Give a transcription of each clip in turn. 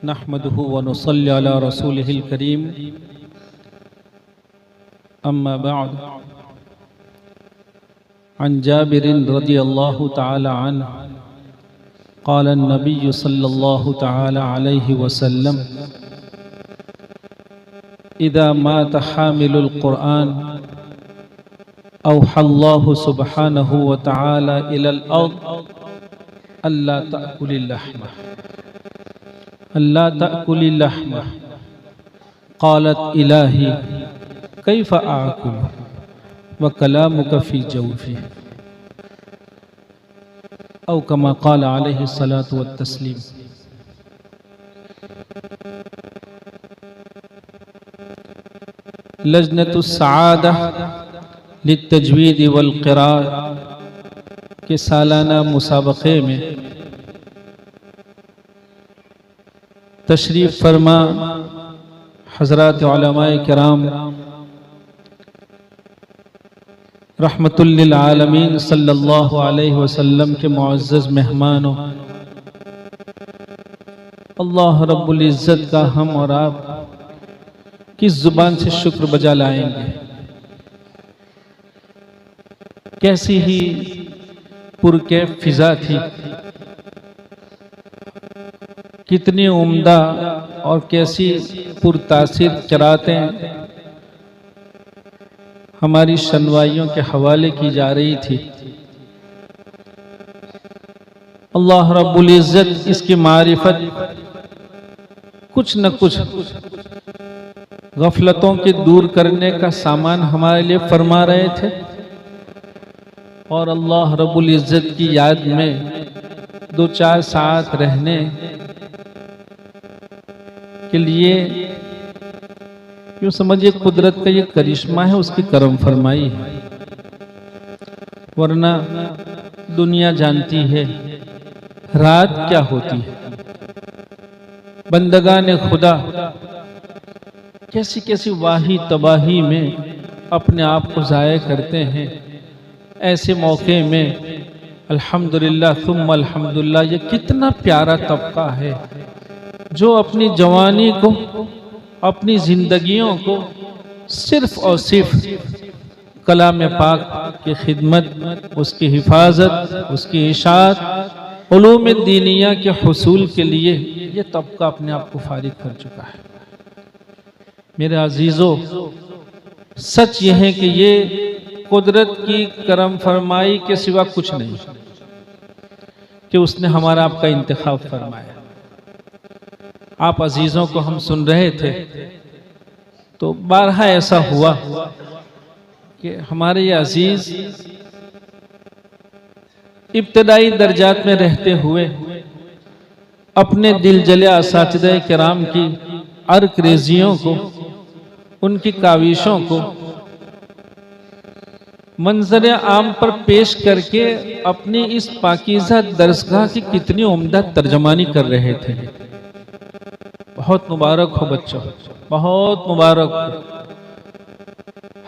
नहमदुहु व नुसल्ली अला रसूलिहिल करीम अम्मा बअद अन जाबिरिन रदियल्लाहु तआला अन्हु क़ाल अन्नबिय्यु सल्लल्लाहु तआला अलैहि वसल्लम इदा मात हामिलुल क़ुरआन औहल्लाहु सुब्हानहु व तआला इलल अर्द अल्ला तअकुलिल लहमा अल्ला तअकुलिल लहमा क़ालत इलाही कैफ़ आकुलु व कलामुका फ़ी जौफ़ी औ कमा क़ाल अलैहि सलातु व तस्लीम। लजनतुस सआदा लित्तजवीद वल क़िराअत के सालाना मुसाबक़े में तशरीफ़ फरमा हज़रात उलमाए किराम रहमतुल लिल आलमीन सल्लल्लाहु अलैहि वसल्लम के मुअज़्ज़ज़ मेहमानों, अल्लाह रब्बुल इज़्ज़त का हम और आप किस ज़ुबान से शुक्र बजा लाएंगे। कैसी ही पुरकैफ़ फ़िज़ा थी, कितनी उम्दा और कैसी पुरतासीर क़िराअतें हमारी शनवाइयों के हवाले की जा रही थी। अल्लाह रब्बुल इज़्ज़त इसकी मारिफत कुछ न कुछ गफलतों के दूर करने का सामान हमारे लिए फरमा रहे थे और अल्लाह रब्बुल इज़्ज़त की याद में दो चार साथ रहने के लिए यूँ समझिए कुदरत का ये करिश्मा है, उसकी करम फरमाई है। वरना दुनिया जानती है रात क्या होती है। बंदगाने खुदा कैसी कैसी वाही तबाही में अपने आप को ज़ाया करते हैं। ऐसे मौके में अल्हम्दुलिल्लाह सुम्मा अल्हम्दुलिल्लाह, ये कितना प्यारा तबका है जो अपनी जवानी को, अपनी जिंदगियों को सिर्फ और सिर्फ कलाम पाक की खिदमत, उसकी हिफाजत, उसकी इशाअत, उलूम दीनिया के हुसूल के लिए ये तबका अपने आप को फारिग कर चुका है। मेरे अजीज़ों, सच यह है कि ये कुदरत की करम फरमाई के सिवा कुछ नहीं कि उसने हमारा आपका इंतखाब फरमाया। आप अजीज़ों को हम सुन रहे थे तो बारहा ऐसा हुआ कि हमारे ये अजीज़ इब्तदाई दर्जात में रहते हुए अपने दिल जले असातिज़े किराम की अर्क-रेज़ियों को, उनकी काविशों को मंजर आम पर पेश करके अपनी इस पाकीज़ा दरसगाह की कितनी उम्दा तर्जमानी कर रहे थे। बहुत मुबारक हो बच्चों, बहुत मुबारक हो।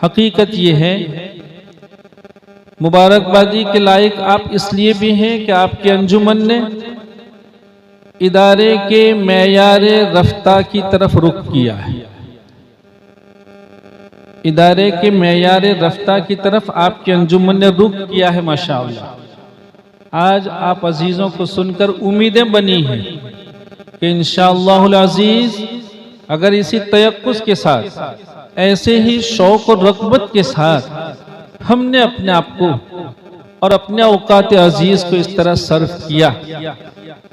हकीकत ये है, मुबारकबादी के लायक आप इसलिए भी हैं कि आपके अंजुमन ने इदारे के मेयारे रफ्ता की तरफ रुख किया है। इदारे के मेयारे रफ्ता की तरफ आपके अंजुमन ने रुख किया है। माशाअल्लाह, आज आप अजीज़ों को सुनकर उम्मीदें बनी हैं कि इंशाअल्लाहुल अज़ीज़ अगर इसी तयक्कुज़ के साथ, ऐसे ही शौक़ और रग़बत के साथ हमने अपने आप को और अपने औक़ात अज़ीज़ को इस तरह सर्व किया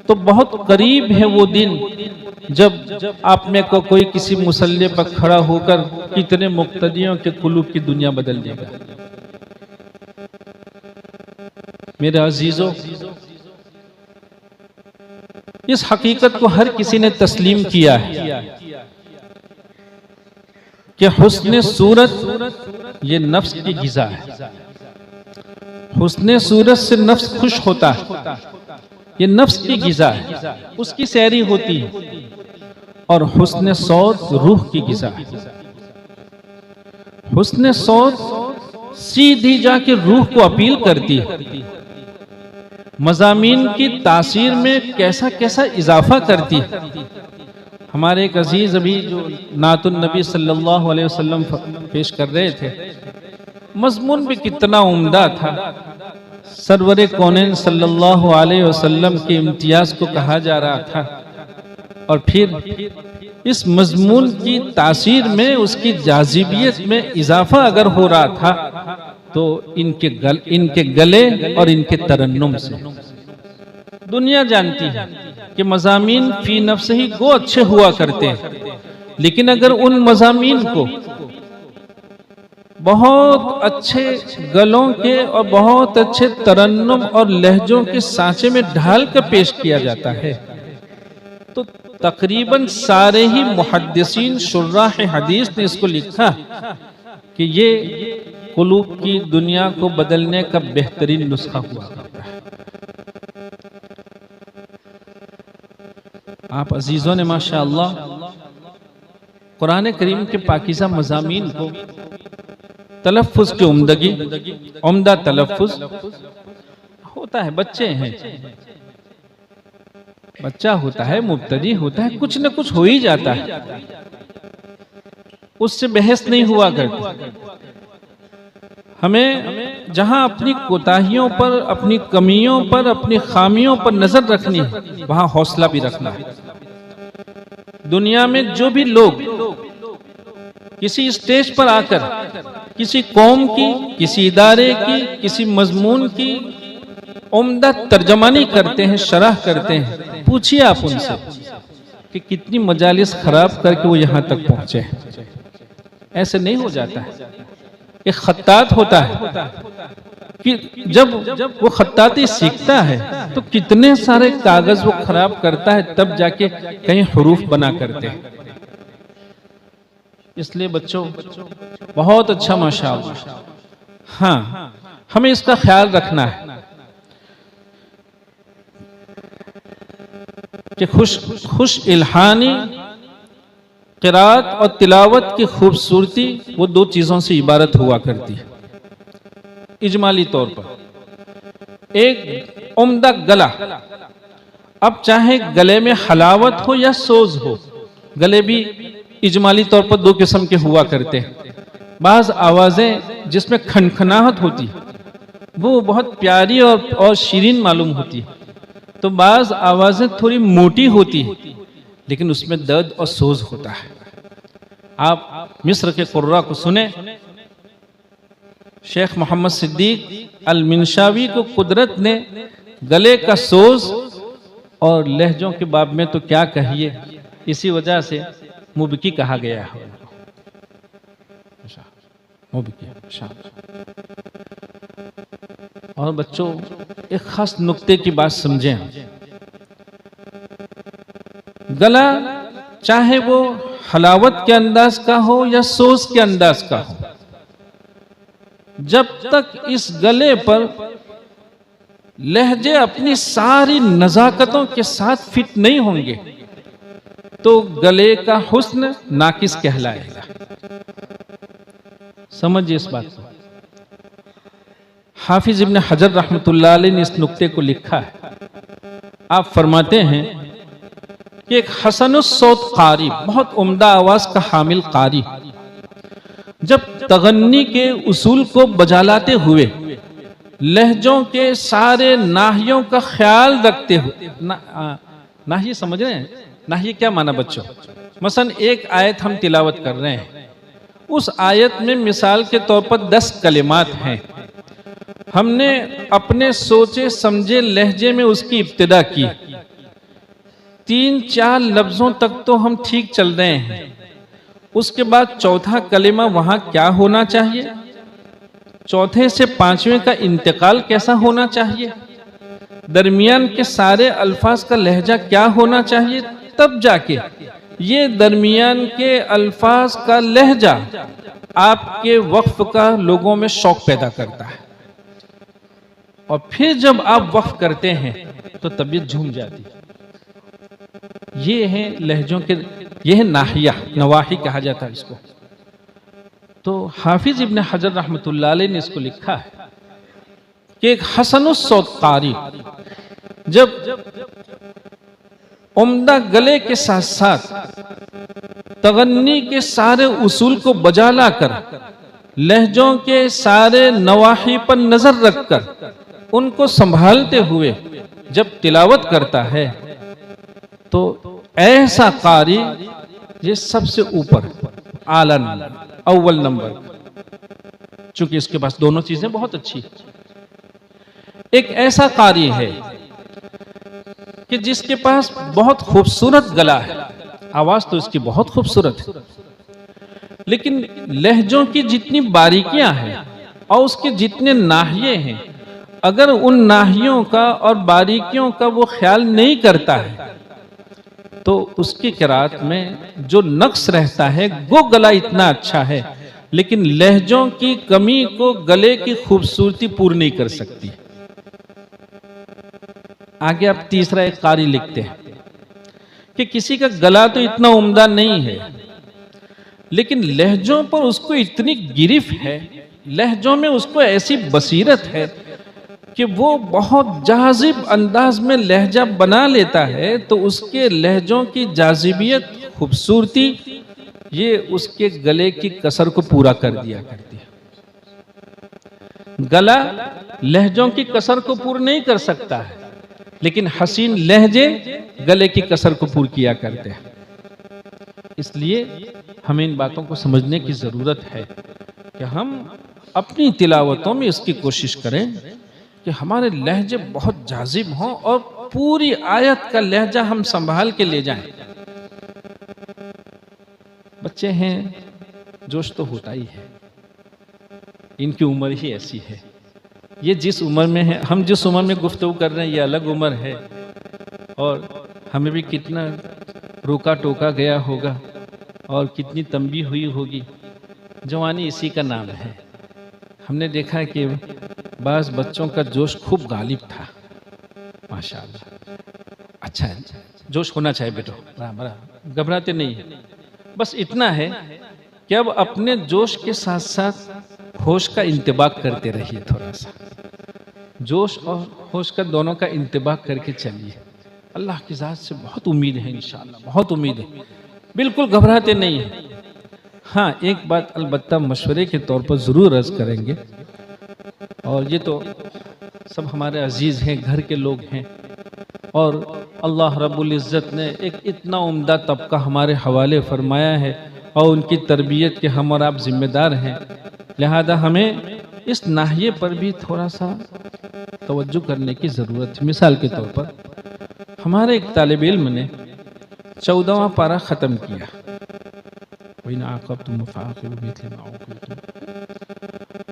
तो बहुत करीब है वो दिन जब आप में को कोई किसी मुसल्ले पर खड़ा होकर कितने मुक्तदियों के कुलूब की दुनिया बदल देगा। मेरे अजीजों, इस हकीकत को हर किसी ने तस्लीम किया है कि हुस्न सूरत ये नफ्स की गिज़ा है। हुस्न सूरत से नफ्स खुश होता है, ये नफ्स की गिज़ा है, उसकी सैरी होती है। और हुस्न सौत रूह की गिज़ा है। हुस्न सौत सीधी जाके रूह को अपील करती है। मज़ामीन की तासीर में कैसा कैसा इजाफा करती है। हमारे एक अजीज अभी जो नातुन नबी सल्लल्लाहु अलैहि वसल्लम पेश कर रहे थे, मजमून भी कितना उम्दा था। सरवरे कौनैन सल्लल्लाहु अलैहि वसल्लम के इम्तियाज को कहा जा रहा था, और फिर इस मजमून की तासीर में, उसकी जाजिबियत में इजाफा अगर हो रहा था तो इनके गले और इनके तरन्नुम से। दुनिया जानती है कि मज़ामीन फी नफ्स ही गो अच्छे हुआ करते हैं, लेकिन अगर उन मज़ामीन को बहुत अच्छे गलों के और बहुत अच्छे तरन्नुम और लहजों के सांचे में ढाल कर पेश किया जाता है, तो तकरीबन सारे ही मुहद्दिसीन शुर्राह हदीस ने इसको लिखा कि ये कुलूब की दुनिया को बदलने का बेहतरीन नुस्खा हुआ करता है। आप अजीजों ने माशाअल्लाह कुरान करीम के पाकीज़ा मज़ामीन को तलफ़्फ़ुज़ की उम्दगी, उम्दा तलफ़्फ़ुज़ होता है। बच्चे हैं, बच्चा होता है, मुब्तदी होता है, कुछ न कुछ हो ही जाता है, उससे बहस नहीं हुआ करती। हमें जहां अपनी कोताहियों पर, अपनी कमियों पर, अपनी खामियों पर नजर रखनी है, वहां हौसला भी रखना है। दुनिया में जो भी लोग किसी स्टेज पर आकर किसी कौम की, किसी इदारे की, किसी मजमून की उम्दा तर्जमानी करते हैं, शरह करते हैं, पूछिए आप उनसे कि कितनी मजालिस खराब करके वो यहां तक पहुंचे हैं। ऐसे नहीं हो जाता है। एक खत्तात होता है कि जब वो खत्ताती सीखता है तो कितने सारे कागज वो खराब करता है, तब जाके कहीं हुरूफ बना करते हैं। इसलिए बच्चों बहुत अच्छा माशाअल्लाह, हाँ, हमें इसका ख्याल रखना है कि खुश इल्हानी क़िराअत और तिलावत की खूबसूरती वो दो चीज़ों से इबारत हुआ करती है इजमाली तौर पर। एक उम्दा गला, अब चाहे गले में हलावत हो या सोज हो, गले भी इजमाली तौर पर दो किस्म के हुआ करते हैं। बाज़ आवाज़ें जिसमें खनखनाहट होती है वो बहुत प्यारी और शीरीन मालूम होती है, तो बाज़ आवाज़ें थोड़ी मोटी होती है लेकिन उसमें दर्द और सोज होता है। आप मिस्र के कुर्रा को सुने, शेख मोहम्मद सिद्दीक अल मिनशावी को कुदरत ने गले का सोज और लहजों के बाब में तो क्या कहिए, इसी वजह से मुबकी कहा गया है। मुबकी। और बच्चों एक खास नुक्ते की बात समझें, गला चाहे वो हलावत के अंदाज का हो या सोज के अंदाज का हो, जब तक इस गले पर लहजे अपनी सारी नजाकतों के साथ फिट नहीं होंगे तो गले का हुस्न नाकिस कहलाएगा। समझिए इस बात को। हाफिज इब्न हजर रहमतुल्लाह अलैह ने इस नुक्ते को लिखा है। आप फरमाते हैं कि एक हसनुस सौत कारी, बहुत उम्दा आवाज का हामिल कारी, जब तगन्नी के उसूल को बजालाते हुए लहजों के सारे नाहियों का ख्याल रखते हुए, नाहिए समझ रहे हैं? नाहिए क्या माना बच्चों? मसलन एक आयत हम तिलावत कर रहे हैं, उस आयत में मिसाल के तौर पर 10 कलिमात हैं, हमने अपने सोचे समझे लहजे में उसकी इब्तिदा की, 3-4 लफ्जों तक तो हम ठीक चल रहे हैं, उसके बाद चौथा कलिमा वहां क्या होना चाहिए, चौथे से 5वें का इंतकाल कैसा होना चाहिए, दरमियान के सारे अल्फाज का लहजा क्या होना चाहिए, तब जाके ये दरमियान के अल्फाज का लहजा आपके वक्फ का लोगों में शौक पैदा करता है, और फिर जब आप वक्फ करते हैं तो तबीयत झूम जाती है। ये है लहजों के, ये है नाहिया, नवाही कहा जाता है इसको। तो हाफिज इब्न हजर रहमतुल्लाह अलैह ने इसको लिखा है कि एक हसनुस सौत कारी जब उम्दा गले के साथ साथ तगन्नी के सारे उसूल को बजा लाकर लहजों के सारे नवाही पर नजर रखकर उनको संभालते हुए जब तिलावत करता है तो ऐसा कारी ये सबसे ऊपर आला नंबर, अव्वल नंबर, चूंकि इसके पास दोनों चीजें बहुत अच्छी है। एक ऐसा कारी है कि जिसके पास बहुत खूबसूरत गला है, आवाज तो इसकी बहुत खूबसूरत है, लेकिन लहजों की जितनी बारीकियां हैं और उसके जितने नाहिये हैं, अगर उन नाहियों का और बारीकियों का वो ख्याल नहीं करता है तो उसकी किरात में जो नक्स रहता है वो गला इतना अच्छा है, लेकिन लहजों की कमी को गले की खूबसूरती पूरी नहीं कर सकती। आगे आप तीसरा एक कारी लिखते हैं कि किसी का गला तो इतना उम्दा नहीं है, लेकिन लहजों पर उसको इतनी गिरफ्त है, लहजों में उसको ऐसी बसीरत है कि वो बहुत जाजिब अंदाज में लहजा बना लेता है, तो उसके लहजों की जाजिबियत, खूबसूरती ये उसके गले की कसर को पूरा कर दिया करती है। गला लहजों की कसर को पूरा नहीं कर सकता है, लेकिन हसीन लहजे गले की कसर को पूरी किया करते हैं। इसलिए हमें इन बातों को समझने की जरूरत है कि हम अपनी तिलावतों में इसकी कोशिश करें कि हमारे लहजे बहुत जाजिब हों और पूरी आयत का लहजा हम संभाल के ले जाएं। बच्चे हैं, जोश तो होता ही है, इनकी उम्र ही ऐसी है, ये जिस उम्र में है, हम जिस उम्र में गुफ्तगू कर रहे हैं ये अलग उम्र है, और हमें भी कितना रोका टोका गया होगा और कितनी तंबीह हुई होगी। जवानी इसी का नाम है। हमने देखा कि बाज़ बच्चों का जोश खूब गालिब था, माशाअल्लाह। अच्छा है, जोश होना चाहिए बेटो, घबराते नहीं है। बस इतना है कि अब अपने जोश के साथ साथ होश का इंतबाह करते रहिए। थोड़ा सा जोश और होश का दोनों का इंतबाह करके चलिए। अल्लाह की ज़ात से बहुत उम्मीद है, इंशाअल्लाह बहुत उम्मीद है, बिल्कुल घबराते नहीं है। हाँ, एक बात अलबत्ता मशवरे के तौर पर ज़रूर अर्ज़ करेंगे, और ये तो सब हमारे अजीज़ हैं, घर के लोग हैं, और अल्लाह रब्बुल इज़्ज़त ने एक इतना उम्दा तबका हमारे हवाले फरमाया है और उनकी तरबियत के हम और आप जिम्मेदार हैं। लिहाजा हमें इस नाहिए पर भी थोड़ा सा तवज्जो करने की ज़रूरत है। मिसाल के तौर पर हमारे एक तालिब इल्म ने 14वां पारा ख़त्म किया,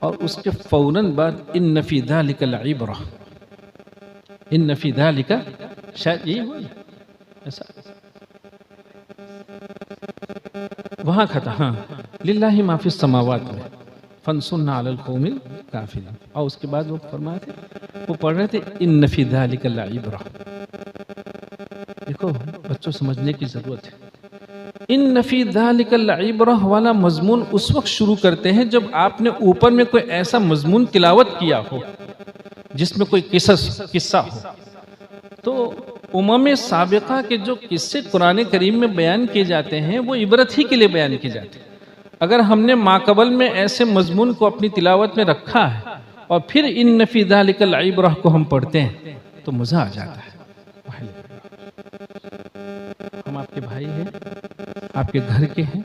और उसके फौरन बाद इन्न फी ज़ालिका लइब्रा, इन्न फी ज़ालिका, शायद यही हुआ ऐसा, वहाँ खता, हाँ, लिल्लाहि मा फिस समावात में फंसुरना अलल कौमिल काफिरीन, और उसके बाद वो फरमाए थे, वो पढ़ रहे थे इन्न फी ज़ालिका लइब्रा। देखो बच्चों, समझने की जरूरत है। इन्न फी ज़ालिका लइब्रा वाला मजमून उस वक्त शुरू करते हैं जब आपने ऊपर में कोई ऐसा मजमून तिलावत किया हो जिसमें कोई किस्सा हो। तो उम्म साबिक़ा के जो किस्से कुरान करीम में बयान किए जाते हैं वो इबरत ही के लिए बयान किए जाते हैं। अगर हमने माकबल में ऐसे मजमून को अपनी तिलावत में रखा है और फिर इन्न फी ज़ालिका लइब्रा को हम पढ़ते हैं तो मज़ा आ जाता है। हम आपके भाई हैं, आपके घर के हैं,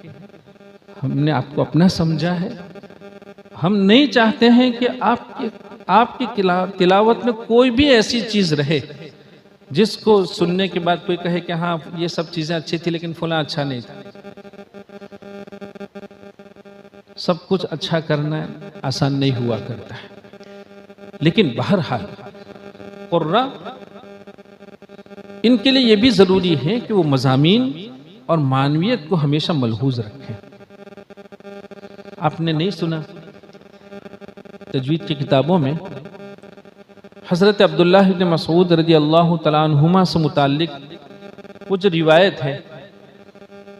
हमने आपको अपना समझा है। हम नहीं चाहते हैं कि आपकी तिलावत में कोई भी ऐसी चीज रहे जिसको सुनने के बाद कोई कहे कि हाँ ये सब चीजें अच्छी थी लेकिन फुला अच्छा नहीं था। सब कुछ अच्छा करना आसान नहीं हुआ करता है, लेकिन बहरहाल कुर्रा इनके लिए यह भी जरूरी है कि वो मज़ामीन और मानवियत को हमेशा मलहूज रखें। आपने नहीं सुना, तजवीद की किताबों में हज़रत अब्दुल्ला इब्न मसूद रज़ी अल्लाह तआला अन्हुमा से मुताल्लिक वो जो रिवायत है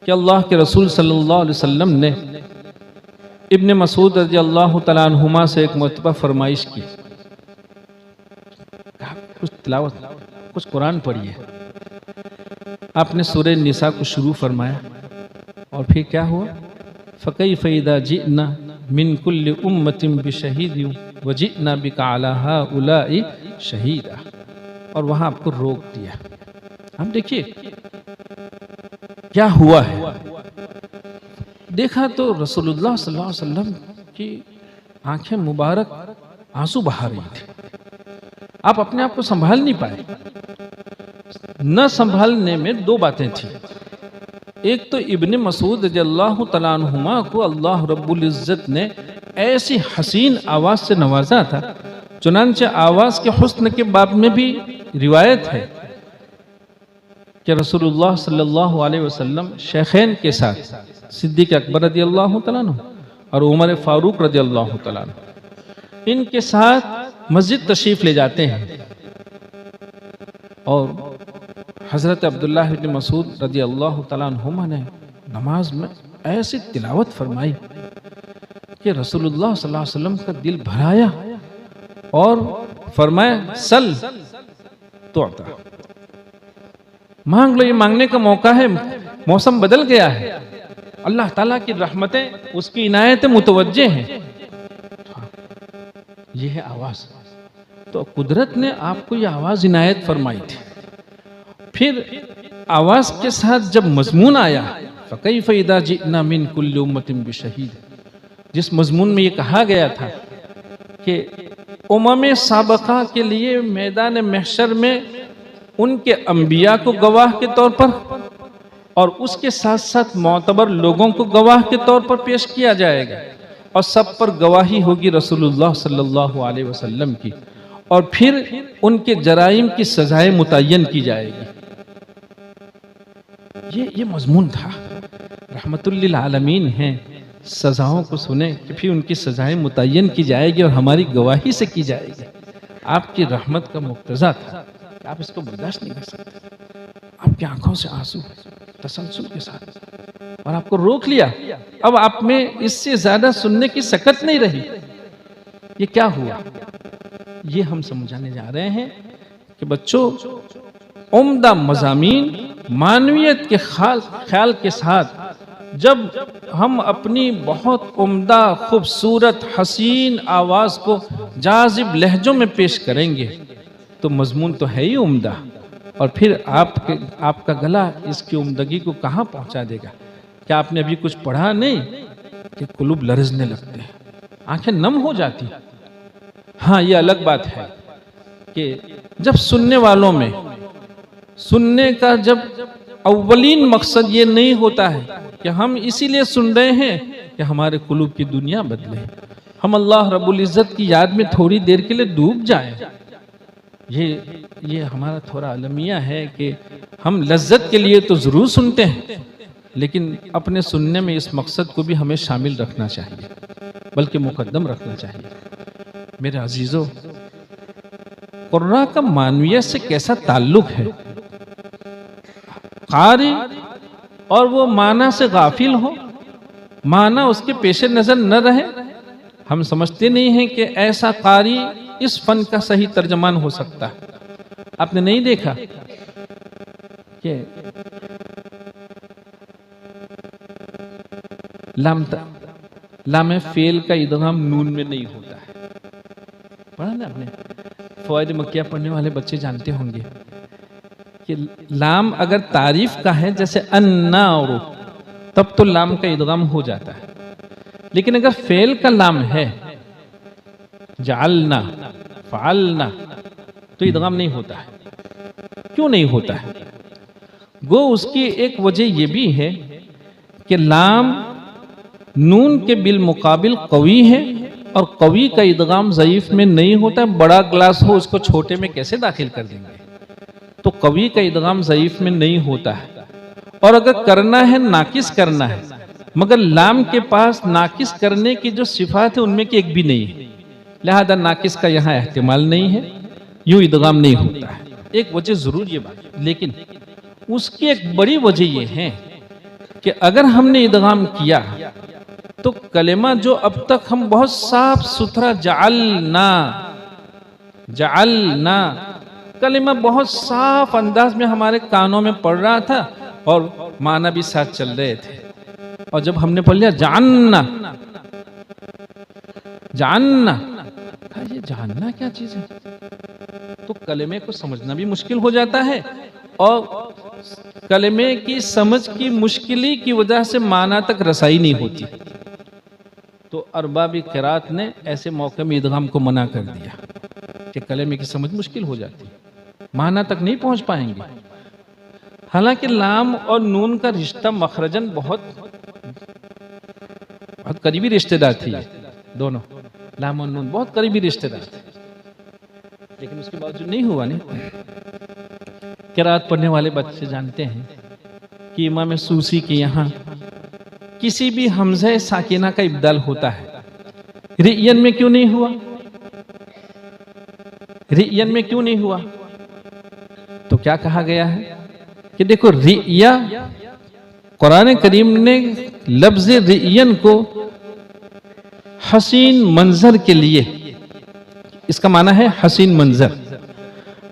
कि अल्लाह के रसूल सल्लल्लाहु अलैहि वसल्लम ने इब्न मसूद रज़ी अल्लाह तआला अन्हुमा से एक मरतबा फरमाइश की, कुछ तिलावत, कुछ कुरान पढ़िए। आपने सूरह निसा को शुरू फरमाया और फिर क्या हुआ, फ़कैफ़ इज़ा जिअना मिन कुल्लि उम्मतिन बिशहीदिन व जिअना बिका अला हाउलाइ शहीदा, और वहाँ आपको रोक दिया। हम देखिए क्या हुआ है। देखा तो रसूलुल्लाह सल्लल्लाहु अलैहि वसल्लम की आंखें मुबारक आंसू बहा रही थी। आप अपने आप को संभाल नहीं पाए। न संभालने में दो बातें थी। एक तो इब्ने मसूद रज़ियल्लाहु तआला अन्हुमा को अल्लाह रब्बुल इज़्ज़त ने ऐसी हसीन आवाज से नवाजा था, चुनांचे आवाज के हुस्न के बाब में भी रिवायत है कि रसूलुल्लाह सल्लल्लाहु अलैहि वसल्लम शेखैन के साथ सिद्दीक़ अकबर रज़ियल्लाहु तआला अन्हु और उमर फारूक रज़ियल्लाहु तआला अन्हु इनके साथ मस्जिद तशरीफ ले जाते हैं और हज़रत अब्दुल्लाह इब्न मसूद रज़ियल्लाहु तआला अन्हुमा ने नमाज में ऐसी तिलावत फरमाई कि रसूलुल्लाह सल्लल्लाहु अलैहि वसल्लम का दिल भराया और फरमाया सल तो मांग लो, ये मांगने का मौका है, मौसम बदल गया है, अल्लाह ताला की रहमतें उसकी इनायतें मुतवज्जे हैं। ये है आवाज। तो कुदरत ने आपको ये आवाज इनायत फरमाई थी। फिर आवाज के साथ जब मजमून आया फ़कैफ़ इज़ा जिअना मिन कुल्लि उम्मतिन बिशहीद, जिस मजमून में ये कहा गया था कि उम्म साबका के लिए मैदान महशर में उनके अंबिया को गवाह के तौर पर और उसके साथ साथ मोतबर लोगों को गवाह के तौर पर पेश किया जाएगा और सब पर गवाही होगी रसूलुल्लाह सल्लल्लाहु अलैहि वसल्लम की, और फिर उनके जराइम की सजाएं मुतय्यन की जाएगी। ये मजमून था। रहमतुल लिल आलमीन हैं, सजाओं को सुने कि फिर उनकी सजाएं मुतय्यन की जाएगी और हमारी गवाही से की जाएगी। आपकी रहमत का मुक्तज़ा था, आप इसको बर्दाश्त नहीं कर सकते। आपकी आंखों से आंसू तसलसल के साथ, और आपको रोक लिया। अब आप में इससे ज्यादा सुनने की सकत नहीं रही। ये क्या हुआ, ये हम समझाने जा रहे हैं कि बच्चों, उम्दा मज़ामीन मानवियत के ख्याल के साथ जब हम अपनी बहुत उम्दा खूबसूरत हसीन आवाज को जाजिब लहजों में पेश करेंगे तो मजमून तो है ही उम्दा, और फिर आपका गला इसकी उम्दगी को कहाँ पहुँचा देगा। क्या आपने अभी कुछ पढ़ा नहीं कि कुलूब लरजने लगते हैं, आंखें नम हो जाती। हाँ, ये अलग बात है कि जब सुनने वालों में सुनने का जब अव्वलीन मकसद ये नहीं होता है कि हम इसीलिए सुन रहे हैं कि हमारे कुलूब की दुनिया बदले, हम अल्लाह रब्बुल इज़्ज़त की याद में थोड़ी देर के लिए डूब जाएं। ये हमारा थोड़ा अलमिया है कि हम लज्जत के लिए तो ज़रूर सुनते हैं, लेकिन अपने सुनने में इस मकसद को भी हमें शामिल रखना चाहिए, बल्कि मुकद्दम रखना चाहिए। मेरे अजीज़ों, कुर्रा का मानवियत से कैसा ताल्लुक है। कारी और वो माना से गाफिल हो, माना उसके पेशे नजर न रहे। हम समझते नहीं हैं कि ऐसा कारी इस फन का सही तर्जमान हो सकता है। आपने नहीं देखा कि लाम फेल का इदगाम नून में नहीं होता है। पढ़ा ना आपने, फवाइद मक्किया पढ़ने वाले बच्चे जानते होंगे कि लाम अगर तारीफ का है जैसे अन्ना और, तब तो लाम का इदगाम हो जाता है, लेकिन अगर फेल का लाम है जालना फालना तो इदगाम नहीं होता है। क्यों नहीं होता है? गो उसकी एक वजह यह भी है कि लाम नून के बिल मुकाबिल कवी है, और कवी का इदगाम ज़ईफ में नहीं होता। बड़ा ग्लास हो उसको छोटे में कैसे दाखिल कर देंगे, तो कवी का इदगाम ज़ईफ में नहीं होता है। और अगर करना है नाकिस करना है, मगर लाम के पास नाकिस करने की जो सिफात है उनमें की एक भी नहीं है, लिहाजा नाकिस का यहाँ एहतिमाल नहीं है, यूं इदगाम नहीं होता है। एक वजह जरूर ये बात, लेकिन उसकी एक बड़ी वजह ये है कि अगर हमने इदगाम किया तो कलेमा जो अब तक हम बहुत साफ सुथरा जालना कलिमा बहुत साफ अंदाज में हमारे कानों में पड़ रहा था और माना भी साथ चल रहे थे। और जब हमने पढ़ लिया जानना, जानना, ये जानना क्या चीज है, तो कलिमे को समझना भी मुश्किल हो जाता है और कलिमे की समझ की मुश्किली की वजह से माना तक रसाई नहीं होती। तो अरबाबी क़िरात ने ऐसे मौके में इदगाम को मना कर दिया कि कलिमे की समझ मुश्किल हो जाती, माना तक नहीं पहुंच पाएंगे। हालांकि लाम और नून का रिश्ता मखरजन बहुत करीबी रिश्तेदार थी, दोनों लाम और नून बहुत करीबी रिश्तेदार थे, लेकिन उसके बावजूद नहीं हुआ। नहीं, क़िरात पढ़ने वाले बच्चे जानते हैं कि इमाम सूसी के यहाँ किसी भी हमज़े साकिना का इब्दाल होता है, रियन में क्यों नहीं हुआ? रियन में क्यों नहीं हुआ? तो क्या कहा गया है कि देखो, रिया कुरान करीम ने लफ्ज़ रियन को हसीन मंजर के लिए, इसका माना है हसीन मंजर।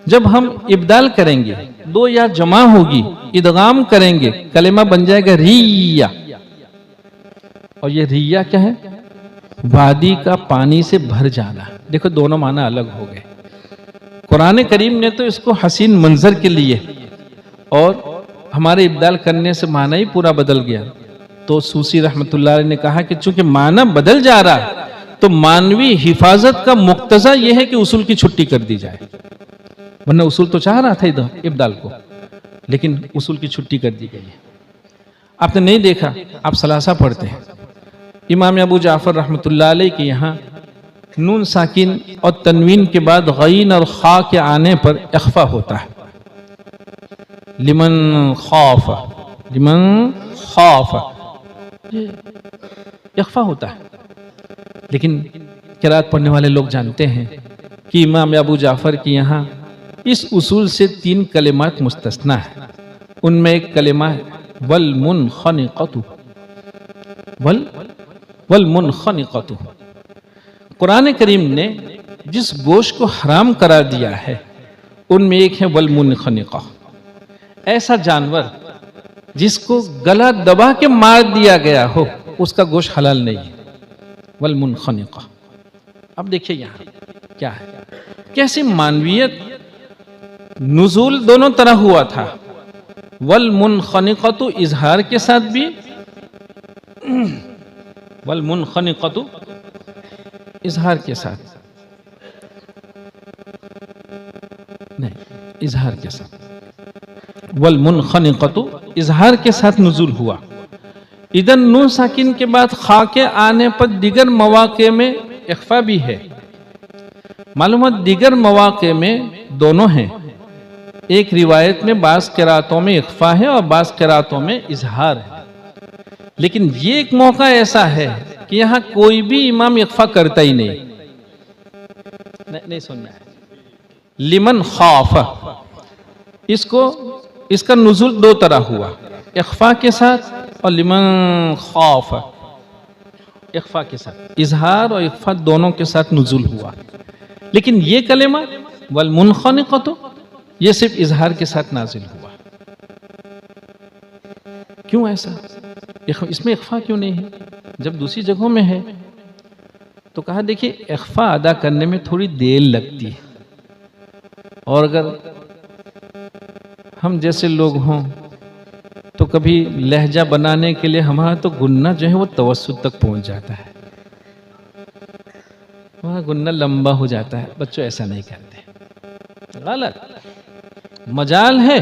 जब हम इब्दाल करेंगे, दो या जमा होगी, इदगाम करेंगे, कलिमा बन जाएगा रिया। और ये रिया क्या है? वादी का पानी से भर जाना। देखो, दोनों माना अलग हो गए। कुरान करीम ने तो इसको हसीन मंजर के लिए, और हमारे इब्दाल करने से माना ही पूरा बदल गया। तो सूसी रहमतुल्लाह अलैह ने कहा कि चूंकि माना बदल जा रहा है तो मानवी हिफाजत का मुक्तजा यह है कि उसूल की छुट्टी कर दी जाए, वरना उसूल तो चाह रहा था इधर इब्दाल को, लेकिन उसूल की छुट्टी कर दी गई है। आपने नहीं देखा, आप सलासा पढ़ते हैं, इमाम अबू जाफर रहमतुल्लाह अलैह के यहाँ नून साकिन और तनवीन के बाद गईन और खा के आने पर इख्फा होता है। लिमन खौफ, लिमन खौफ, इख्फा होता है। लेकिन क़िरात पढ़ने वाले लोग जानते हैं कि इमाम अबू जाफर के यहाँ इस उसूल से 3 कलिमात मुस्तस्ना है। उनमें एक कलिमा है वल मुनखनिक़तु, वल मुनखनिक़तु। कुरान करीम ने जिस गोश्त को हराम करा दिया है उनमें एक है वल मुनखनिक़ा। ऐसा जानवर जिसको गला दबा के मार दिया गया हो, उसका गोश्त हलाल नहीं है, वल मुनखनिक़ा। अब देखिए यहाँ क्या है, कैसे मानवियत नुज़ूल दोनों तरह हुआ था। वल मुनखनिक़तु इजहार के साथ भी, वल मुनखनिक़तु इजहार के साथ नहीं, इजहार के साथ, वल मुनखनिक़तु इजहार के साथ नुज़ूल हुआ। इधर नून साकिन के बाद खा के आने पर दिगर मवाक़े में इख्फा भी है। मालूम है दिगर मवाक़े में दोनों हैं। एक रिवायत में बाज़ क़िरातों में इख्फा है और बाज़ क़िरातों में इजहार है, लेकिन ये एक मौका ऐसा है कि यहाँ कोई भी इमाम इख्फा करता ही नहीं सुनना है। लिमन खौफ, इसका नुज़ूल 2 तरह हुआ, इख्फा के साथ और लिमन खौफ, इख्फा के साथ, इजहार और इख्फा दोनों के साथ नुज़ूल हुआ। लेकिन ये कलिमा वल मुनखनिक़तु ये सिर्फ इजहार के साथ नाजिल हुआ। क्यों ऐसा? इसमें इख्फा क्यों नहीं है जब दूसरी जगहों में है? तो कहा देखिए, इख्फा अदा करने में थोड़ी देर लगती है, और अगर हम जैसे लोग हों तो कभी लहजा बनाने के लिए हमारा तो गुन्ना जो है वो तवस्सुत तक पहुंच जाता है, वहाँ गुन्ना लंबा हो जाता है। बच्चों ऐसा नहीं करते, गलत। मजाल है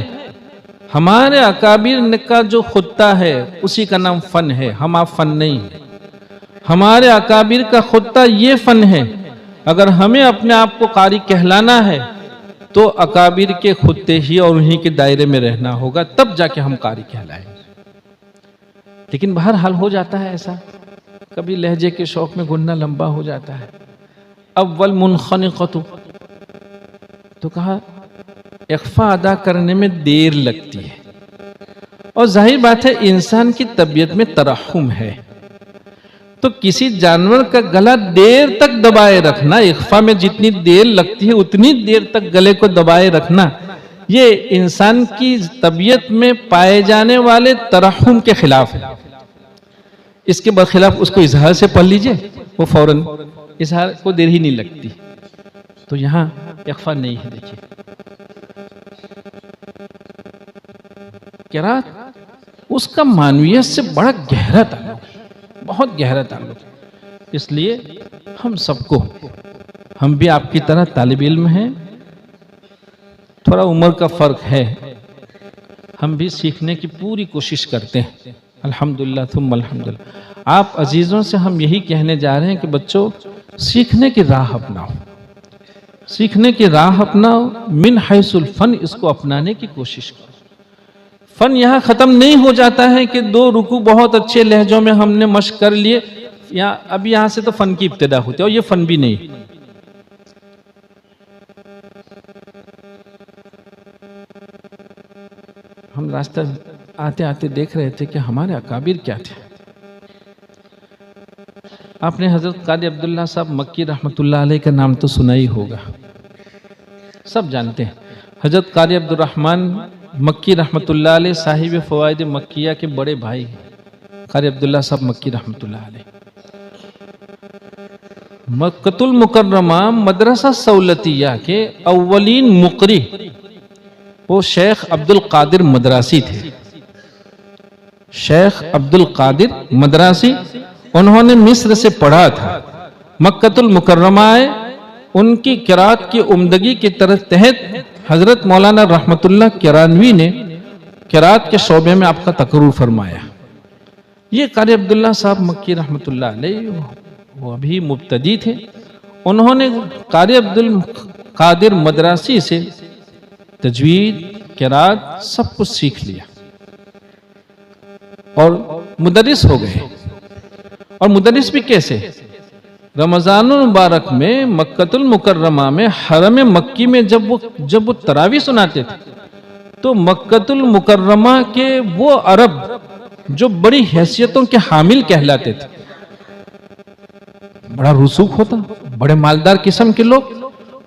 हमारे अकाबिर का जो खुत्ता है उसी का नाम फन है, हम आप फन नहीं है। हमारे अकाबिर का खुत्ता ये फन है। अगर हमें अपने आप को कारी कहलाना है तो अकाबिर के खुत्ते ही और उन्हीं के दायरे में रहना होगा, तब जाके हम कारी कहलाएंगे। लेकिन बहरहाल हो जाता है ऐसा, कभी लहजे के शौक में गुन्ना लंबा हो जाता है। अब वल मुनखनिक़तु, तो कहा इख्फा अदा करने में देर लगती है, और जाहिर बात है इंसान की तबीयत में तरहुम है। तो किसी जानवर का गला देर तक दबाए रखना, इख्फा में जितनी देर लगती है उतनी देर तक गले को दबाए रखना, ये इंसान की तबीयत में पाए जाने वाले तरहुम के खिलाफ है। इसके बरखिलाफ उसको इजहार से पढ़ लीजिए, वो फौरन इजहार को देर ही नहीं लगती। तो यहां इख्फा नहीं है। देखिए किरात उसका मानवीयत से बड़ा गहरा ताल्लुक, बहुत गहरा ताल्लुक। इसलिए हम सबको, हम भी आपकी तरह तालिब इल्म हैं, थोड़ा उम्र का फर्क है, हम भी सीखने की पूरी कोशिश करते हैं। अल्हम्दुलिल्लाह थुम्मा अल्हम्दुलिल्लाह। आप अजीजों से हम यही कहने जा रहे हैं कि बच्चों सीखने की राह अपनाओ, सीखने की राह अपनाओ, मिन हैसुल फन, इसको अपनाने की कोशिश करो। फन यहाँ खत्म नहीं हो जाता है कि 2 रुकू बहुत अच्छे लहजों में हमने मश्क कर लिए, अब यहां से तो फन की इब्तिदा होती है, और ये फन भी नहीं। हम रास्ता आते आते देख रहे थे कि हमारे अकाबिर क्या थे। आपने हजरत कादी अब्दुल्ला साहब मक्की रहमतुल्लाह अलैह का नाम तो सुना ही होगा, सब जानते हैं। हजरत कादी अब्दुर रहमान मक्की रहमतुल्लाह अलैह साहिब फवाइद मक्किया के बड़े भाई कादी अब्दुल्ला साहब मक्की रहमतुल्लाह अलैह। मक्कतुल मुकर्रमा मदरसा सौलतिया के अव्वलीन मुकरी वो शेख अब्दुल कादिर मदरासी थे। शेख अब्दुल कादिर मदरासी, उन्होंने मिस्र से पढ़ा था, मक्कतुल मुकर्रमा आए, उनकी किरात की उम्दगी के तहत हजरत मौलाना रहमतुल्लाह किरानवी ने किरात के शोबे में आपका तकर्रुर फरमाया। ये कारी अब्दुल्ला साहब मक्की रहमतुल्लाह अलैह वो अभी मुब्तदी थे। उन्होंने कारी अब्दुल कादिर मदरासी से तजवीद, किरात सब कुछ सीख लिया और मुदर्रिस हो गए। और मुदर्रिस भी कैसे? रमजानुल मुबारक में मक्कतुल मुकर्रमा में हरम मक्की में जब वो तरावी सुनाते थे, तो मक्कतुल मुकर्रमा के वो अरब जो बड़ी हैसियतों के हामिल कहलाते थे, बड़ा रुसूख होता, बड़े मालदार किस्म के लोग,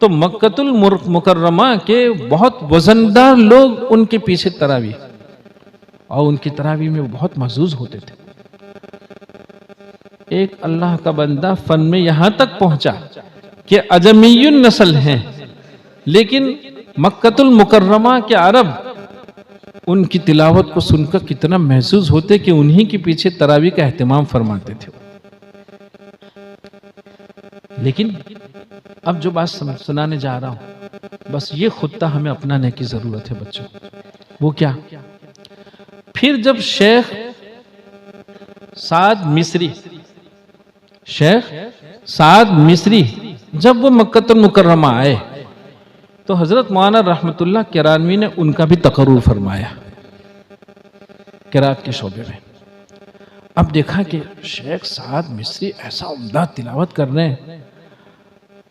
तो मक्कतुल मुकर्रमा के बहुत वजनदार लोग उनके पीछे तरावी, और उनकी तरावी में वो बहुत महजूज होते थे। एक अल्लाह का बंदा फन में यहां तक पहुंचा कि अजमीयुन नस्ल हैं, लेकिन मक्कतुल मुकर्रमा के अरब उनकी तिलावत को सुनकर कितना महसूस होते कि उन्हीं के पीछे तरावी का एहतमाम फरमाते थे। लेकिन अब जो बात सुनाने जा रहा हूं, बस ये खुत्ता हमें अपनाने की जरूरत है बच्चों। वो क्या? फिर जब शेख साद मिस्री, शेख साद मिस्री जब वो मक्कतुल मुकर्रमा आए, तो हजरत मौलाना रहमतुल्लाह किरानवी ने उनका भी तकर्रुर फरमाया किरात के शोबे में। अब देखा कि शेख साद मिस्री ऐसा उम्दा तिलावत कर रहे हैं,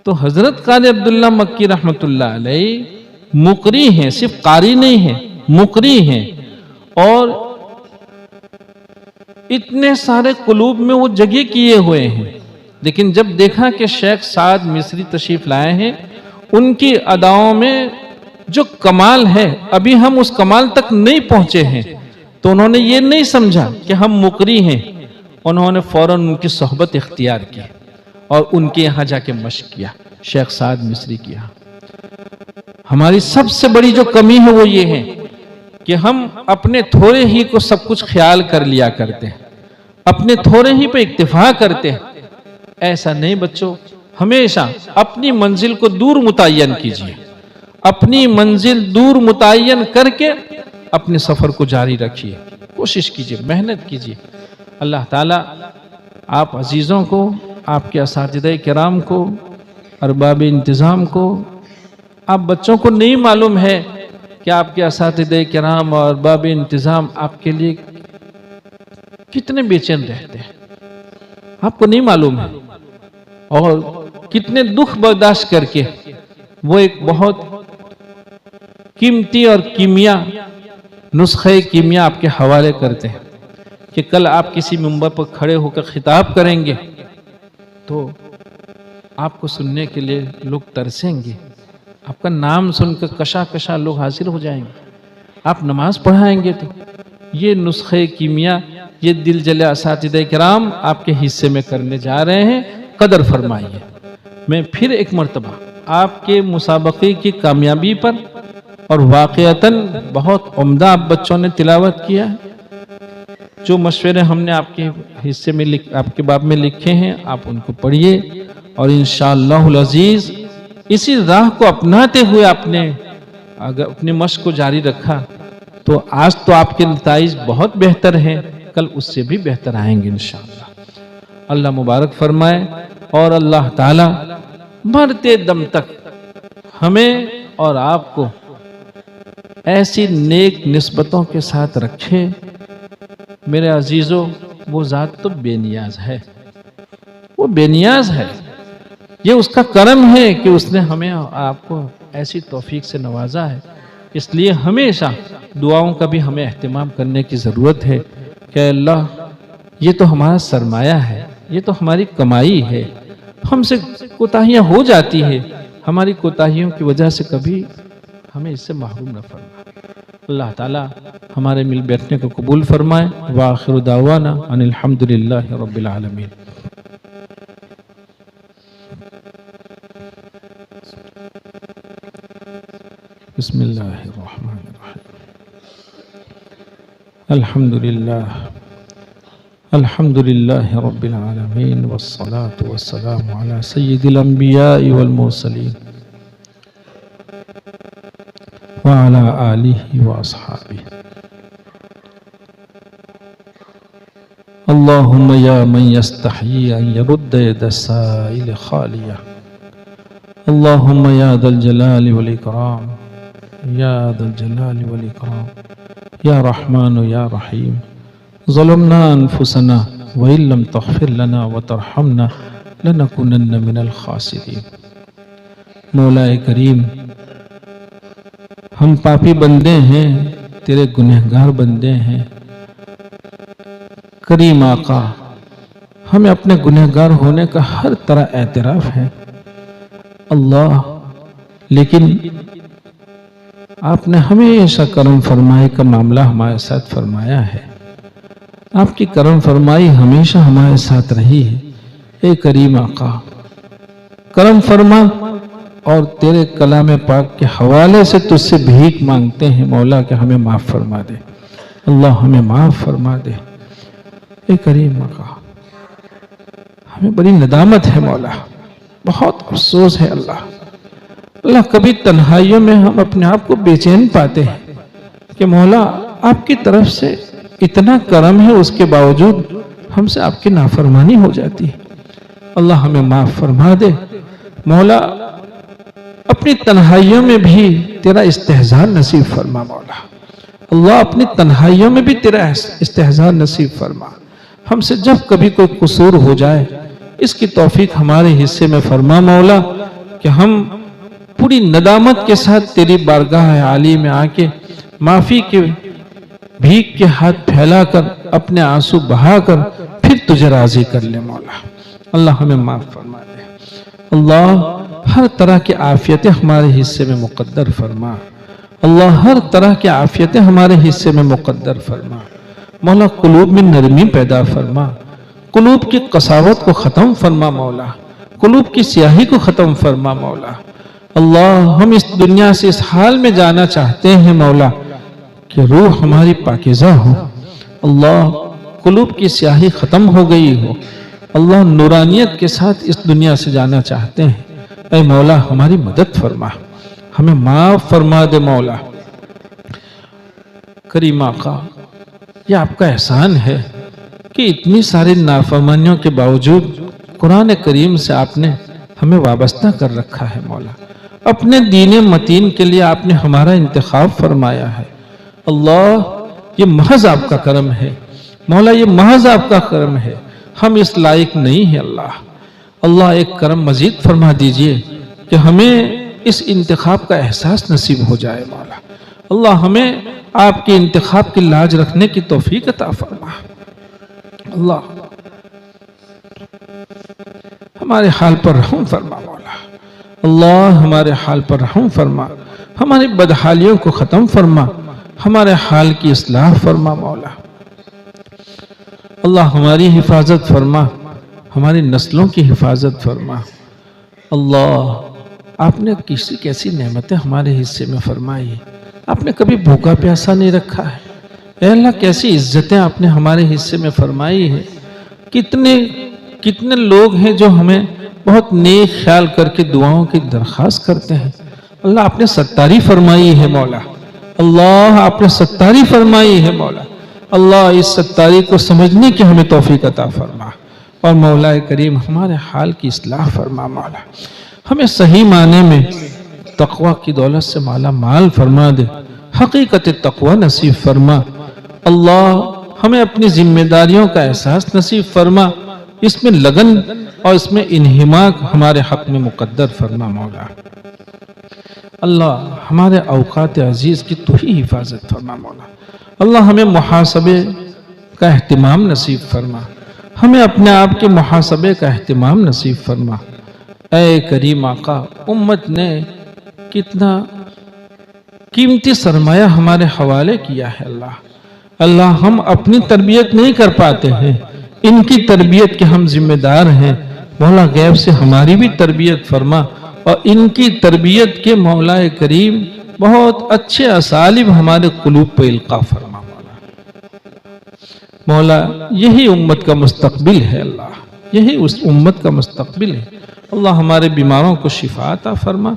तो हजरत कादी अब्दुल्ला मक्की रहमतुल्लाह अलैह मुकरी हैं, सिर्फ कारी नहीं है, मुकरी हैं, और इतने सारे कुलूब में वो जगह किए हुए हैं। लेकिन जब देखा कि शेख साद मिस्री तशरीफ लाए हैं, उनकी अदाओं में जो कमाल है अभी हम उस कमाल तक नहीं पहुंचे हैं, तो उन्होंने ये नहीं समझा कि हम मुकरी हैं। उन्होंने फौरन उनकी सोहबत इख्तियार की और उनके यहाँ जाके मश्क किया, शेख साद मिस्री की यहाँ। हमारी सबसे बड़ी जो कमी है वो ये है कि हम अपने थोड़े ही को सब कुछ ख्याल कर लिया करते हैं, अपने थोड़े ही पे इक्तिफा करते हैं। ऐसा नहीं बच्चों, हमेशा अपनी मंजिल को दूर मुतय्यन कीजिए, अपनी मंजिल दूर मुतय्यन करके अपने सफर को जारी रखिए, कोशिश कीजिए, मेहनत कीजिए। अल्लाह ताला आप अजीजों को, आपके असातिज़े किराम को, अरबाब इंतज़ाम को, आप बच्चों को नहीं मालूम है कि आपके असातिज़े किराम और अरबाब इंतज़ाम आपके लिए कितने बेचैन रहते हैं, आपको नहीं मालूम है, और कितने दुख बर्दाश्त करके वो एक बहुत कीमती और कीमिया, नुस्खे कीमिया आपके हवाले करते हैं कि कल आप किसी मिंबर पर खड़े होकर खिताब करेंगे तो आपको सुनने के लिए लोग तरसेंगे, आपका नाम सुनकर कशा कशा लोग हाजिर हो जाएंगे, आप नमाज पढ़ाएंगे। तो ये नुस्खे कीमिया, ये दिल जले असातिज़े किराम आपके हिस्से में करने जा रहे हैं। कदर फरमाइए। मैं फिर एक मर्तबा आपके मुसाबक़े की कामयाबी पर, और वाक़यतन बहुत उम्दा आप बच्चों ने तिलावत किया है, जो मशवरे हमने आपके हिस्से में आपके बाब में लिखे हैं आप उनको पढ़िए, और इंशाअल्लाहुल अज़ीज़ इसी राह को अपनाते हुए आपने अगर अपने मश्क को जारी रखा तो आज तो आपके नताइज बहुत बेहतर हैं, कल उससे भी बेहतर आएंगे इंशाअल्लाह। अल्लाह मुबारक फरमाए और अल्लाह ताला मरते दम तक हमें और आपको ऐसी नेक निस्बतों के साथ रखे। मेरे अजीजों, वो ज़ात तो बेनियाज है, वो बेनियाज है। ये उसका करम है कि उसने हमें आपको ऐसी तौफीक से नवाजा है। इसलिए हमेशा दुआओं का भी हमें एहतिमाम करने की ज़रूरत है कि अल्लाह, ये तो हमारा सरमाया है, ये तो हमारी कमाई है, हमसे कोताहियाँ हो जाती है, हमारी कोताहियों की वजह से कभी हमें इससे महरूम न फरमाए। अल्लाह ताला हमारे मिल बैठने को कबूल फरमाए। व आखिरु दावाना अनिल हम्दुलिल्लाहि रब्बिल आलमीन। बिस्मिल्लाहिर्रहमानिर्रहीम। अल्हम्दुलिल्लाहि रब्बिल आलमीन वस्सलातु वस्सलामु अला सय्यिदिल अंबियाइ वल मुरसलीन व अला आलिहि व अस्हाबिहि। अल्लाहुम्मा या मन यस्तही अन यरुद्द यदस्साइल खालिया। अल्लाहुम्मा या दल जलाली वल इकराम, या दल जलाली वल इकराम, या रहमान या रहीम। ज़लमना अनफुसना व इल्लम तग़फिर लना व तरहमना लनकुनन्ना मिनल खासिरीन। मौलाए करीम, हम पापी बंदे हैं, तेरे गुनहगार बंदे हैं। करीम आका, हमें अपने गुनहगार होने का हर तरह एतराफ़ है अल्लाह, लेकिन आपने हमेशा करम फरमाई का मामला हमारे साथ फरमाया है। आपकी करम फरमाई हमेशा हमारे साथ रही है। ए करीम आका, करम फरमा और तेरे कलाम पाक के हवाले से तुझसे भीख मांगते हैं मौला कि हमें माफ़ फरमा दे। अल्लाह, हमें माफ़ फरमा दे। ए करीम आका, हमें बड़ी नदामत है मौला, बहुत अफसोस है अल्लाह। अल्लाह, कभी तन्हाइयों में हम अपने आप को बेचैन पाते हैं कि मौला आपकी तरफ से इतना करम है, उसके बावजूद हमसे आपकी नाफरमानी हो जाती है। अल्लाह, हमें माफ़ फरमा दे मौला। अपनी तन्हाइयों में भी तेरा इस्तेहज़ार नसीब फरमा मौला। अल्लाह, अपनी तन्हाइयों में भी तेरा इस्तेहज़ार नसीब फरमा। हमसे जब कभी कोई कसूर हो जाए, इसकी तौफीक हमारे हिस्से में फरमा मौला, कि हम पूरी नदामत के साथ तेरी बारगाह आली में आके माफ़ी के भीख के हाथ फैलाकर, अपने आंसू बहाकर फिर तुझे राजी कर ले मौला। अल्लाह, हमें माफ़ फरमा दे। अल्लाह, हर तरह की आफियतें हमारे हिस्से में मुक़द्दर फरमा। अल्लाह, हर तरह की आफियतें हमारे हिस्से में मुक़द्दर फरमा मौला। कुलूब में नरमी पैदा फरमा, कुलूब की कसावत को ख़त्म फरमा मौला, कुलूब की स्याही को ख़त्म फरमा मौला। अल्लाह, हम इस दुनिया से इस हाल में जाना चाहते हैं मौला कि रूह हमारी पाकीज़ा हो। अल्लाह, कुलूब की स्याही ख़त्म हो गई हो। अल्लाह, नूरानियत के साथ इस दुनिया से जाना चाहते हैं। ऐ मौला, हमारी मदद फरमा, हमें माफ़ फरमा दे मौला। करीम आका, यह आपका एहसान है कि इतनी सारी नाफरमानियों के बावजूद कुरान करीम से आपने हमें वाबस्ता कर रखा है मौला। अपने दीन मतीन के लिए आपने हमारा इंतखाब फरमाया है। अल्लाह, ये महज आपका करम है मौला, ये महज आपका करम है। हम इस लायक नहीं है अल्लाह। अल्लाह, एक करम मजीद फरमा दीजिए कि हमें इस इंतखाब का एहसास नसीब हो जाए मौला। अल्लाह, हमें आपके इंतखाब की लाज रखने की तौफीक अता फरमा। अल्लाह हमारे हाल पर रहम फरमा मौला, अल्लाह हमारे हाल पर रहम फरमा, हमारी बदहालियों को ख़त्म फरमा, हमारे हाल की इस्लाह फरमा मौला। अल्लाह हमारी हिफाजत फरमा, हमारी नस्लों की हिफाजत फरमा। अल्लाह आपने किसी कैसी नेमतें हमारे हिस्से में फरमाई है, आपने कभी भूखा प्यासा नहीं रखा है। ऐ अल्लाह कैसी इज्जतें आपने हमारे हिस्से में फरमाई है। कितने कितने लोग हैं जो हमें बहुत नेक ख्याल करके दुआओं की दरख्वास्त करते हैं। अल्लाह आपने सत्तारी फरमाई है मौला, अल्लाह आपने सत्तारी फरमाई है मौला। अल्लाह इस सत्तारी को समझने की हमें तौफीक अता फरमा और मौला करीम हमारे हाल की इस्लाह फरमा मौला। हमें सही माने में तक़वा की दौलत से माला माल फरमा दे, हकीकत तक़वा नसीब फरमा। अल्लाह हमें अपनी जिम्मेदारियों का एहसास नसीब फरमा, इसमें लगन और इसमें इन्हिमाक हमारे हक में मुकद्दर फरमा मौला। अल्लाह हमारे औकात अजीज की तू ही हिफाजत फरमा मौला। अल्लाह हमें मुहासबे का एहतिमाम नसीब फरमा, हमें अपने आप के मुहासबे का एहतिमाम नसीब फरमा। ऐ करीम आका, उम्मत ने कितना कीमती सरमाया हमारे हवाले किया है अल्लाह। अल्लाह हम अपनी तरबियत नहीं कर पाते हैं, इनकी तरबियत के हम जिम्मेदार हैं। मौला गैब से हमारी भी तरबियत फरमा और इनकी तरबियत के मौला करीम बहुत अच्छे असालिब हमारे कुलूब पे इल्का फरमा मौला। यही उम्मत का मुस्तकबिल है अल्लाह, यही उस उम्मत का मुस्तकबिल है। अल्लाह हमारे बीमारों को शिफा अता फरमा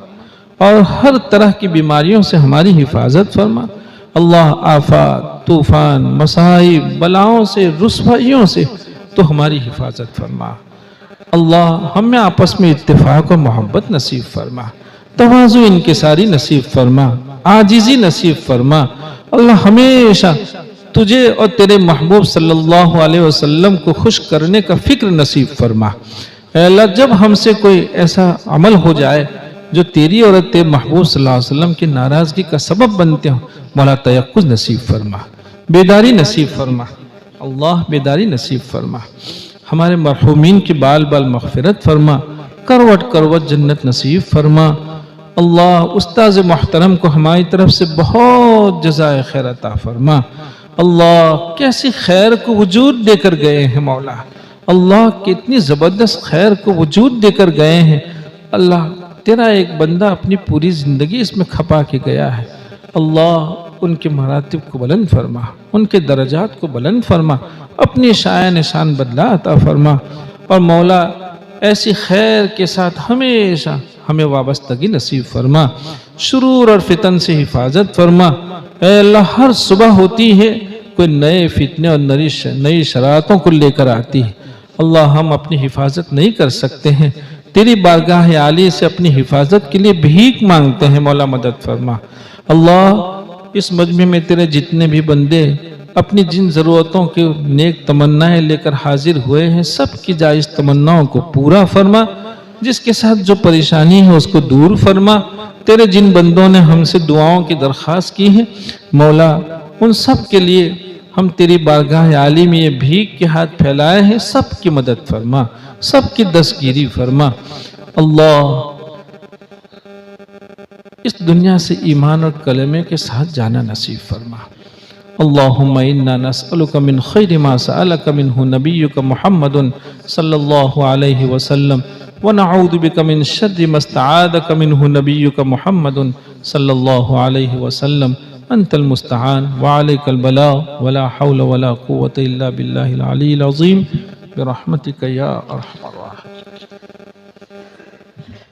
और हर तरह की बीमारियों से हमारी हिफाजत फरमा। अल्लाह आफत, तूफान, मसाइब, बलाओं से, रुसवाइयों से तो हमारी हिफाजत फरमा। अल्लाह हमें आपस में इत्तेफाक और मोहब्बत नसीब फरमा, तवाज़ु इनकिसारी नसीब फरमा, आजिज़ी नसीब फरमा। अल्लाह हमेशा तुझे और तेरे महबूब सल्लल्लाहु अलैहि वसल्लम को खुश करने का फिक्र नसीब फरमा। अल्लाह जब हमसे कोई ऐसा अमल हो जाए जो तेरी और तेरे महबूब सल्लल्लाहु अलैहि वसल्लम की नाराज़गी का सबब बनते हो, मौला तयक्कुज़ नसीब फरमा, बेदारी नसीब फरमा। अल्लाह बेदारी नसीब फरमा, हमारे मरहूमीन की बाल बाल मग़फ़िरत फरमा, करवट करवट जन्नत नसीब फरमा। अल्लाह उस्ताज़ मोहतरम को हमारी तरफ से बहुत जज़ाए खैर अता फरमा। अल्लाह कैसी खैर को वजूद देकर गए हैं मौला, अल्लाह कितनी ज़बरदस्त खैर को वजूद देकर गए हैं। अल्लाह तेरा एक बंदा अपनी पूरी ज़िंदगी इसमें खपा के गया है। अल्लाह उनके मरातिब को बुलंद फरमा, उनके दर्जात को बुलंद फरमा, अपनी शान शान बदला अता फरमा और मौला ऐसी खैर के साथ हमेशा हमें वाबस्तगी नसीब फरमा। शुरूर और फितन से हिफाजत फरमा। ऐ अल्लाह हर सुबह होती है कोई नए फितने और नई शरारतों को लेकर आती है। अल्लाह हम अपनी हिफाजत नहीं कर सकते हैं, तेरी बारगाह आली से अपनी हिफाजत के लिए भीख मांगते हैं। मौला मदद फरमा। अल्लाह इस मजमे में तेरे जितने भी बंदे अपनी जिन ज़रूरतों के नेक तमन्नाएं लेकर हाजिर हुए हैं, सब की जायज़ तमन्नाओं को पूरा फरमा। जिसके साथ जो परेशानी है उसको दूर फरमा। तेरे जिन बंदों ने हमसे दुआओं की दरख्वास्त की है मौला, उन सब के लिए हम तेरी बारगाह आली में ये भीख के हाथ फैलाए हैं, सब की मदद फरमा, सब की दस्तगीरी फरमा। अल्लाह इस दुनिया से ईमान और कलमे के साथ जाना नसीब फरमा। अल्लाहुम्मा इन्ना नस्अलुका मिन खैरि मा सअलका मिन्हु नबियुका मुहम्मदुन सल्लल्लाहु अलैहि वसल्लम व नऊदु बिका मिन शर्रि मा इस्तआदका मिन्हु नबियुका मुहम्मदुन सल्लल्लाहु अलैहि वसल्लम। अंतल मुस्तआन व अलैकल बलाग व ला हौला व ला कुव्वता इल्ला बिल्लाहिल अलील अज़ीम बिरहमतिका या अरहमर राहिमीन।